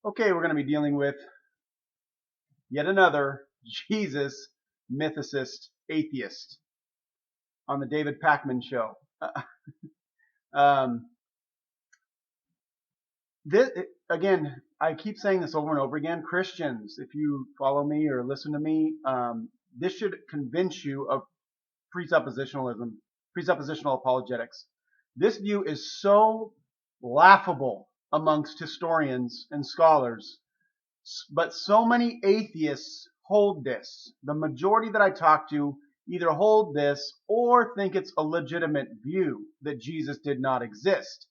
Okay, we're going to be dealing with yet another Jesus mythicist atheist on the David Pakman show. um, this, again, I keep saying this over and over again. Christians, if you follow me or listen to me, this should convince you of presuppositionalism, presuppositional apologetics. This view is so laughable amongst historians and scholars, but so many atheists hold this. The majority that I talk to either hold this or think it's a legitimate view that Jesus did not exist.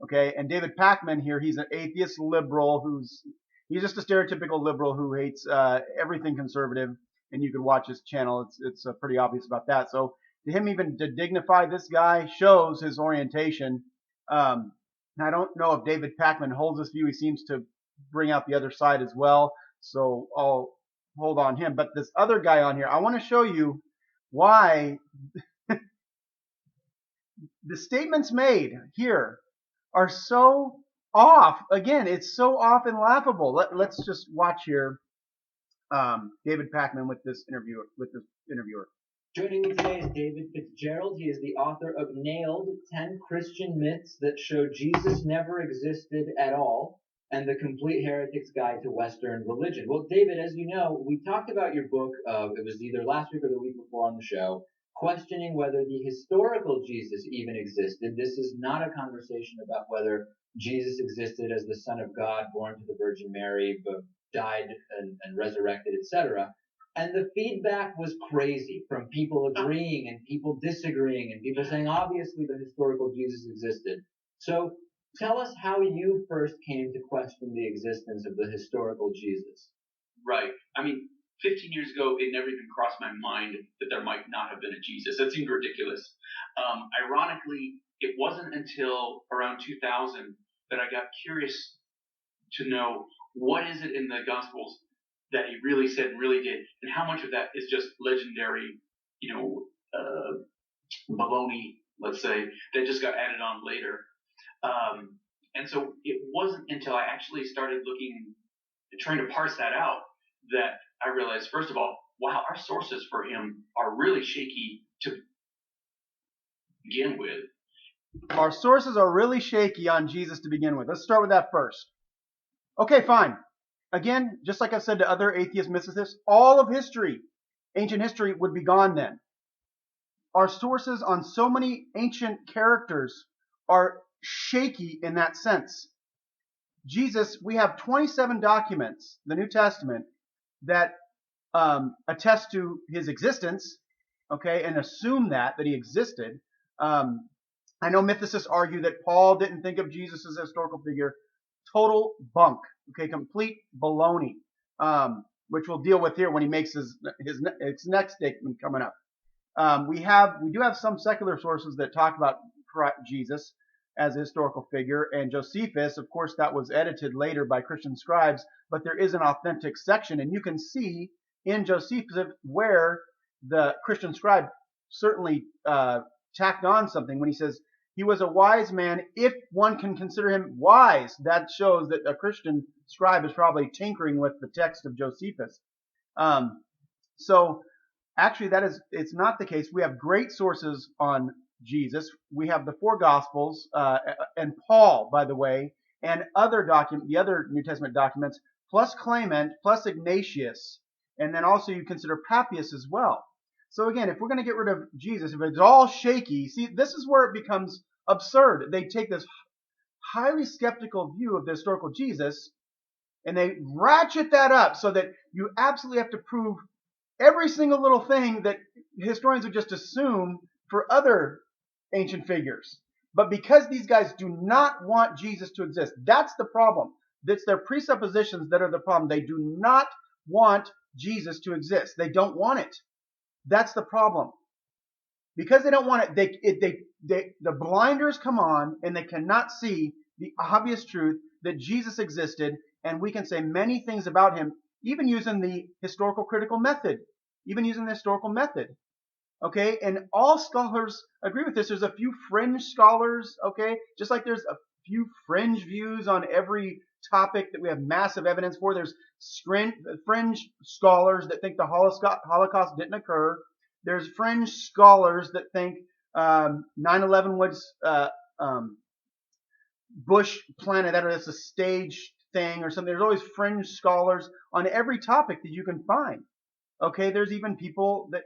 Okay, and David Pakman here, he's an atheist liberal he's just a stereotypical liberal who hates everything conservative, and you can watch his channel. It's pretty obvious about that. So to him even to dignify this guy shows his orientation. I don't know if David Pakman holds this view. He seems to bring out the other side as well. So I'll hold on him. But this other guy on here, I want to show you why the statements made here are so off. Again, it's so off and laughable. Let's just watch here David Pakman with this interviewer. Joining me today is David Fitzgerald. He is the author of Nailed, 10 Christian Myths That Show Jesus Never Existed at All, and The Complete Heretic's Guide to Western Religion. Well, David, as you know, we talked about your book, it was either last week or the week before on the show, questioning whether the historical Jesus even existed. This is not a conversation about whether Jesus existed as the Son of God, born to the Virgin Mary, but died and resurrected, etc. And the feedback was crazy, from people agreeing and people disagreeing and people saying, obviously, the historical Jesus existed. So tell us how you first came to question the existence of the historical Jesus. Right. I mean, 15 years ago, it never even crossed my mind that there might not have been a Jesus. That seemed ridiculous. Ironically, it wasn't until around 2000 that I got curious to know what is it in the Gospels that he really said and really did, and how much of that is just legendary, baloney, let's say, that just got added on later. And so it wasn't until I actually started looking and trying to parse that out that I realized, first of all, wow, our sources for him are really shaky to begin with. Our sources are really shaky on Jesus to begin with. Let's start with that first. Okay, fine. Again, just like I said to other atheist mythicists, all of history, ancient history, would be gone then. Our sources on so many ancient characters are shaky in that sense. Jesus, we have 27 documents, the New Testament, that attest to his existence, okay, and assume that he existed. I know mythicists argue that Paul didn't think of Jesus as a historical figure. Total bunk, okay, complete baloney, which we'll deal with here when he makes his next statement coming up. We do have some secular sources that talk about Jesus as a historical figure, and Josephus, of course, that was edited later by Christian scribes, but there is an authentic section, and you can see in Josephus where the Christian scribe certainly tacked on something when he says he was a wise man, if one can consider him wise. That shows that a Christian scribe is probably tinkering with the text of Josephus. So actually, it's not the case. We have great sources on Jesus. We have the four Gospels and Paul, by the way, and the other New Testament documents, plus Clement, plus Ignatius, and then also you consider Papias as well. So again, if we're going to get rid of Jesus, if it's all shaky, see, this is where it becomes absurd. They take this highly skeptical view of the historical Jesus, and they ratchet that up so that you absolutely have to prove every single little thing that historians would just assume for other ancient figures. But because these guys do not want Jesus to exist, that's the problem. It's their presuppositions that are the problem. They do not want Jesus to exist. They don't want it. That's the problem. Because they don't want it, the blinders come on and they cannot see the obvious truth that Jesus existed, and we can say many things about him, even using the historical critical method. Okay, and all scholars agree with this. There's a few fringe scholars, okay, just like there's a few fringe views on every topic that we have massive evidence for. There's fringe scholars that think the Holocaust didn't occur. There's fringe scholars that think 9/11 was Bush planted that, or that's a stage thing or something. There's always fringe scholars on every topic that you can find. Okay, there's even people that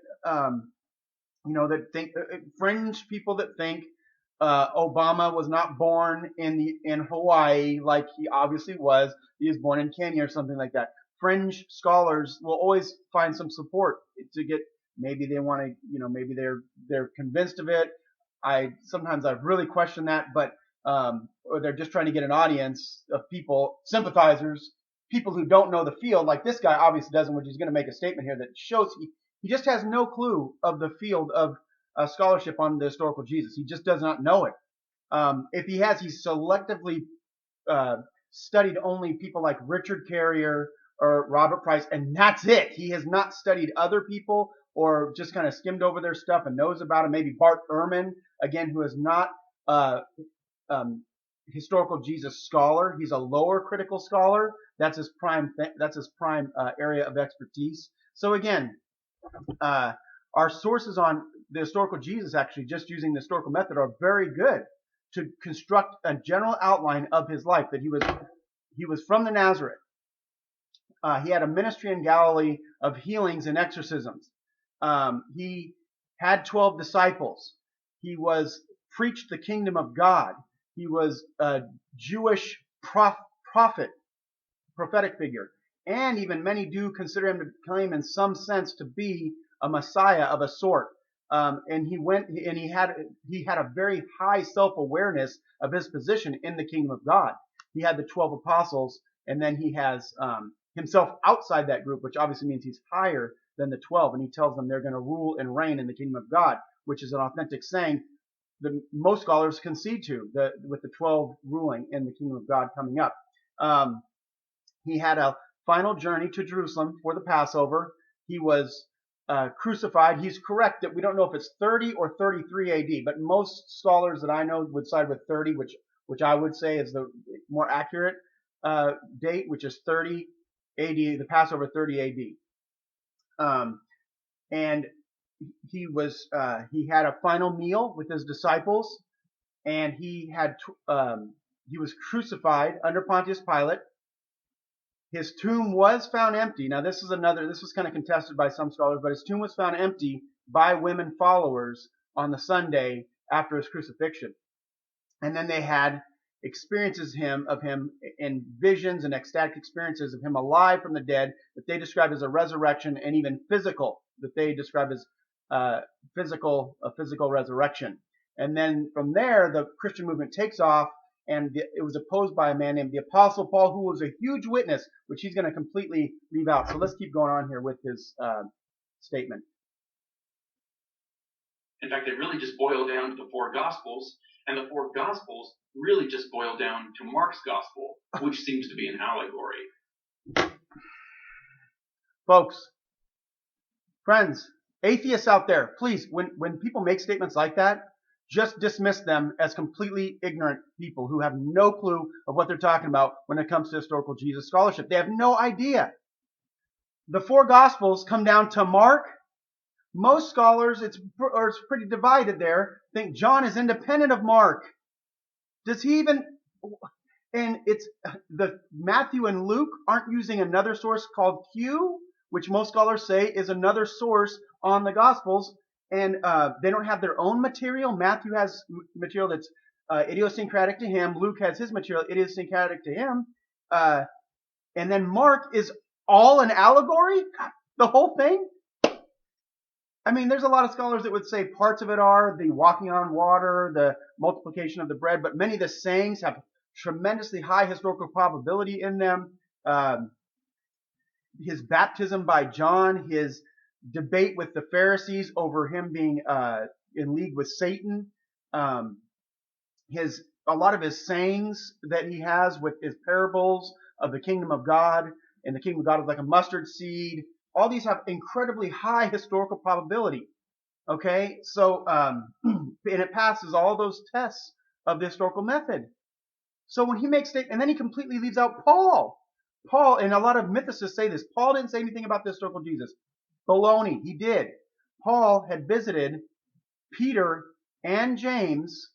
that think fringe people that think Obama was not born in Hawaii like he obviously was. He was born in Kenya or something like that. Fringe scholars will always find some support to get. Maybe they want to, maybe they're convinced of it. Sometimes I really question that, but or they're just trying to get an audience of people, sympathizers, people who don't know the field. Like this guy obviously doesn't, which he's going to make a statement here that shows he just has no clue of the field of scholarship on the historical Jesus. He just does not know it. If he has, he's selectively studied only people like Richard Carrier or Robert Price, and that's it. He has not studied other people or just kind of skimmed over their stuff and knows about them. Maybe Bart Ehrman, again, who is not historical Jesus scholar. He's a lower critical scholar. That's his prime. That's his prime area of expertise. So again, our sources on the historical Jesus, actually just using the historical method, are very good to construct a general outline of his life. That he was from the Nazareth. He had a ministry in Galilee of healings and exorcisms. He had 12 disciples. He was preached the kingdom of God. He was a Jewish prophetic figure. And even many do consider him to claim in some sense to be a Messiah of a sort. And he had a very high self-awareness of his position in the kingdom of God. He had the 12 apostles, and then he has himself outside that group, which obviously means he's higher than the 12, and he tells them they're going to rule and reign in the kingdom of God, which is an authentic saying that most scholars concede to, with the 12 ruling in the kingdom of God coming up. He had a final journey to Jerusalem for the Passover. He was crucified. He's correct that we don't know if it's 30 or 33 AD, but most scholars that I know would side with 30, which I would say is the more accurate date, which is 30 AD, the Passover 30 AD. And he had a final meal with his disciples, and he was crucified under Pontius Pilate. His tomb was found empty. Now this was kind of contested by some scholars, but his tomb was found empty by women followers on the Sunday after his crucifixion. And then they had experiences of him in visions and ecstatic experiences of him alive from the dead that they describe as a resurrection, and even physical, that they describe as a physical resurrection. And then from there, the Christian movement takes off, and it was opposed by a man named the Apostle Paul, who was a huge witness, which he's going to completely leave out. So let's keep going on here with his statement. In fact, they really just boil down to the four Gospels, and the four Gospels really just boil down to Mark's Gospel, which seems to be an allegory. Folks, friends, atheists out there, please, when people make statements like that, just dismiss them as completely ignorant people who have no clue of what they're talking about when it comes to historical Jesus scholarship. They have no idea. The four Gospels come down to Mark. Most scholars, it's pretty divided there, think John is independent of Mark. Does he even... And it's the Matthew and Luke aren't using another source called Q, which most scholars say is another source on the Gospels, and they don't have their own material. Matthew has material that's idiosyncratic to him. Luke has his material idiosyncratic to him. And then Mark is all an allegory? The whole thing? I mean, there's a lot of scholars that would say parts of it are the walking on water, the multiplication of the bread, but many of the sayings have tremendously high historical probability in them. His baptism by John, his debate with the Pharisees over him being in league with Satan, a lot of his sayings that he has with his parables of the kingdom of God, and the kingdom of God is like a mustard seed. All these have incredibly high historical probability. Okay, so and it passes all those tests of the historical method. So when he makes statements, and then he completely leaves out Paul. Paul, and a lot of mythicists say this, Paul didn't say anything about the historical Jesus. Baloney, he did. Paul had visited Peter and James,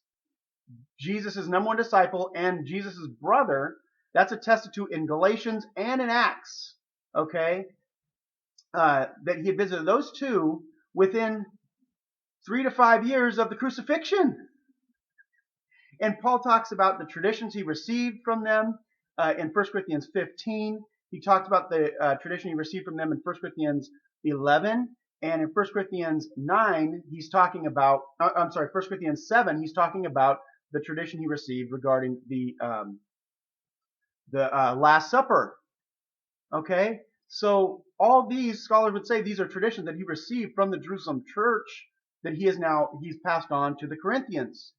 Jesus' number one disciple, and Jesus' brother. That's attested to in Galatians and in Acts, okay? That he had visited those two within 3 to 5 years of the crucifixion. And Paul talks about the traditions he received from them in 1 Corinthians 15. He talked about the tradition he received from them in 1 Corinthians 11. And in 1 Corinthians 9, he's talking about, 1 Corinthians 7, he's talking about the tradition he received regarding the Last Supper. Okay? So all these scholars would say these are traditions that he received from the Jerusalem church that he's passed on to the Corinthians.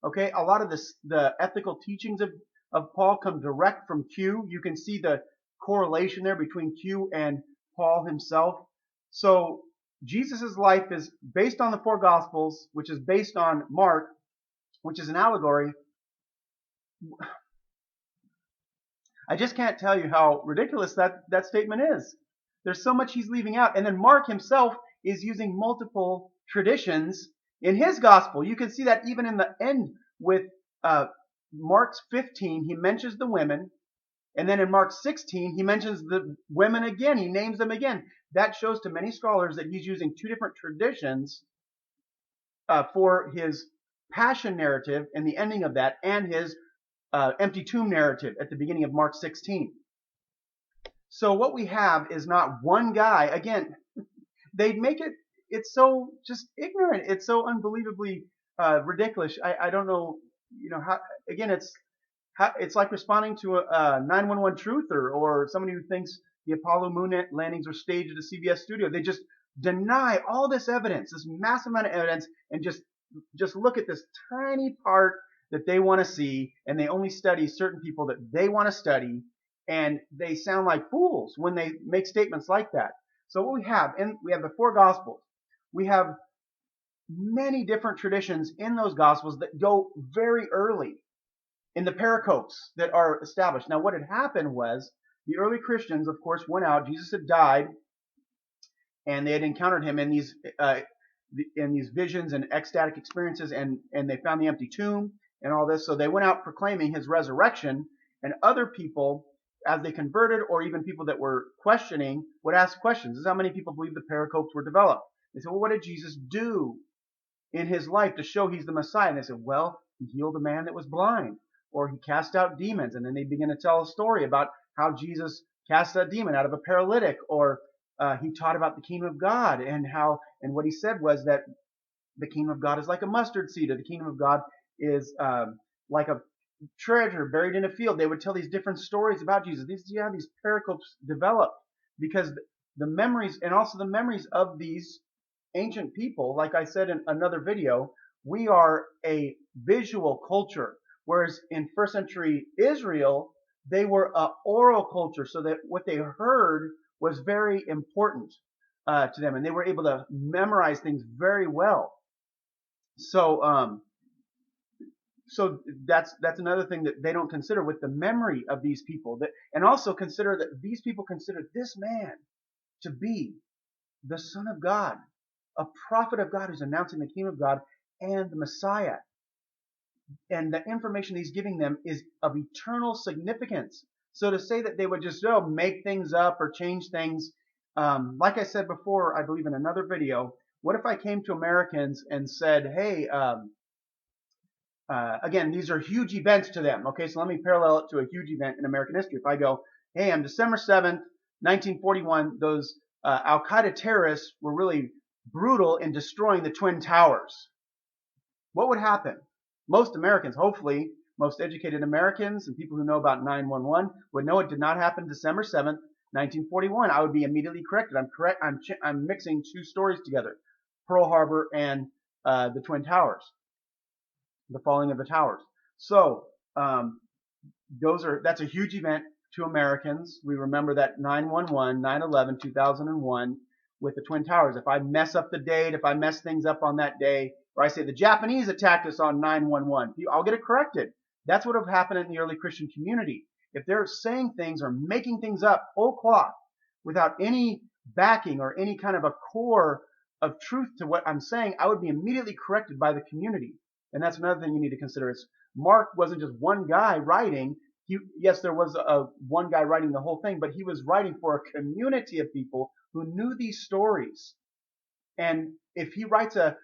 Okay? A lot of the ethical teachings of Paul come direct from Q. You can see the correlation there between Q and Paul himself. So Jesus' life is based on the four Gospels, which is based on Mark, which is an allegory. I just can't tell you how ridiculous that statement is. There's so much he's leaving out. And then Mark himself is using multiple traditions in his gospel. You can see that even in the end with Mark's 15, he mentions the women. And then in Mark 16, he mentions the women again. He names them again. That shows to many scholars that he's using two different traditions for his passion narrative and the ending of that, and his empty tomb narrative at the beginning of Mark 16. So what we have is not one guy. Again, they make it's so just ignorant. It's so unbelievably ridiculous. I don't know, how, again, it's like responding to a 911 truther or somebody who thinks the Apollo moon landings were staged at a CBS studio. They just deny all this evidence, this massive amount of evidence, and just look at this tiny part that they want to see, and they only study certain people that they want to study, and they sound like fools when they make statements like that. So what we have the four Gospels. We have many different traditions in those Gospels that go very early in the pericopes that are established. Now, what had happened was the early Christians, of course, went out. Jesus had died, and they had encountered him in these visions and ecstatic experiences, and they found the empty tomb and all this. So they went out proclaiming his resurrection, and other people, as they converted, or even people that were questioning, would ask questions. This is how many people believe the pericopes were developed. They said, well, what did Jesus do in his life to show he's the Messiah? And they said, well, he healed a man that was blind, or he cast out demons. And then they begin to tell a story about how Jesus cast a demon out of a paralytic, or he taught about the kingdom of God, and what he said was that the kingdom of God is like a mustard seed, or the kingdom of God is like a treasure buried in a field. They would tell these different stories about Jesus. These pericopes developed because the memories, and also the memories of these ancient people, like I said in another video, we are a visual culture, whereas in first century Israel, they were an oral culture, so that what they heard was very important to them, and they were able to memorize things very well. So that's another thing that they don't consider with the memory of these people, and also consider that these people consider this man to be the Son of God, a prophet of God who's announcing the kingdom of God and the Messiah. And the information he's giving them is of eternal significance. So to say that they would just make things up or change things, like I said before, I believe in another video, what if I came to Americans and said, hey, again, these are huge events to them. Okay, so let me parallel it to a huge event in American history. If I go, hey, on December 7th, 1941, those Al-Qaeda terrorists were really brutal in destroying the Twin Towers. What would happen? Most Americans, hopefully, most educated Americans and people who know about 9/11 would know it did not happen December 7th, 1941. I would be immediately corrected. I'm mixing two stories together, Pearl Harbor and the Twin Towers, the falling of the towers. So that's a huge event to Americans. We remember that 9/11, 9/11, 2001 with the Twin Towers. If I mess up the date, if I mess things up on that day, or I say the Japanese attacked us on 9/11, I'll get it corrected. That's what would have happened in the early Christian community. If they're saying things or making things up whole cloth without any backing or any kind of a core of truth to what I'm saying, I would be immediately corrected by the community. And that's another thing you need to consider is Mark wasn't just one guy writing. Yes, there was one guy writing the whole thing, but he was writing for a community of people who knew these stories. And if he writes a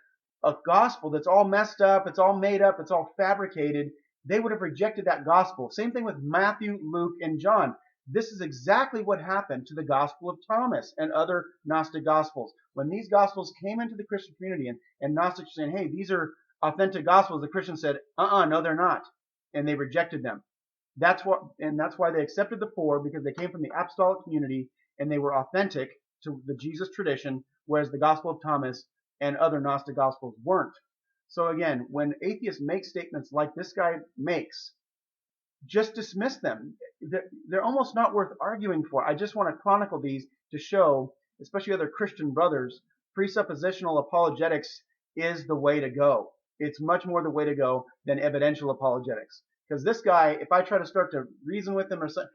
gospel that's all messed up, it's all made up, it's all fabricated, they would have rejected that gospel. Same thing with Matthew, Luke, and John. This is exactly what happened to the Gospel of Thomas and other Gnostic Gospels. When these Gospels came into the Christian community and Gnostics were saying, hey, these are authentic Gospels, the Christians said, no, they're not. And they rejected them. That's why they accepted the four, because they came from the apostolic community and they were authentic to the Jesus tradition, whereas the Gospel of Thomas and other Gnostic Gospels weren't. So again, when atheists make statements like this guy makes, just dismiss them. They're almost not worth arguing for. I just want to chronicle these to show, especially other Christian brothers, presuppositional apologetics is the way to go. It's much more the way to go than evidential apologetics. Because this guy, if I try to start to reason with him or something,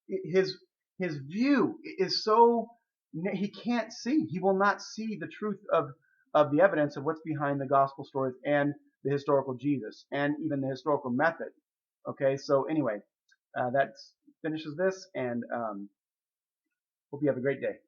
his view is so, he can't see. He will not see the truth of the evidence of what's behind the gospel stories and the historical Jesus and even the historical method. Okay, so anyway, that finishes this, and hope you have a great day.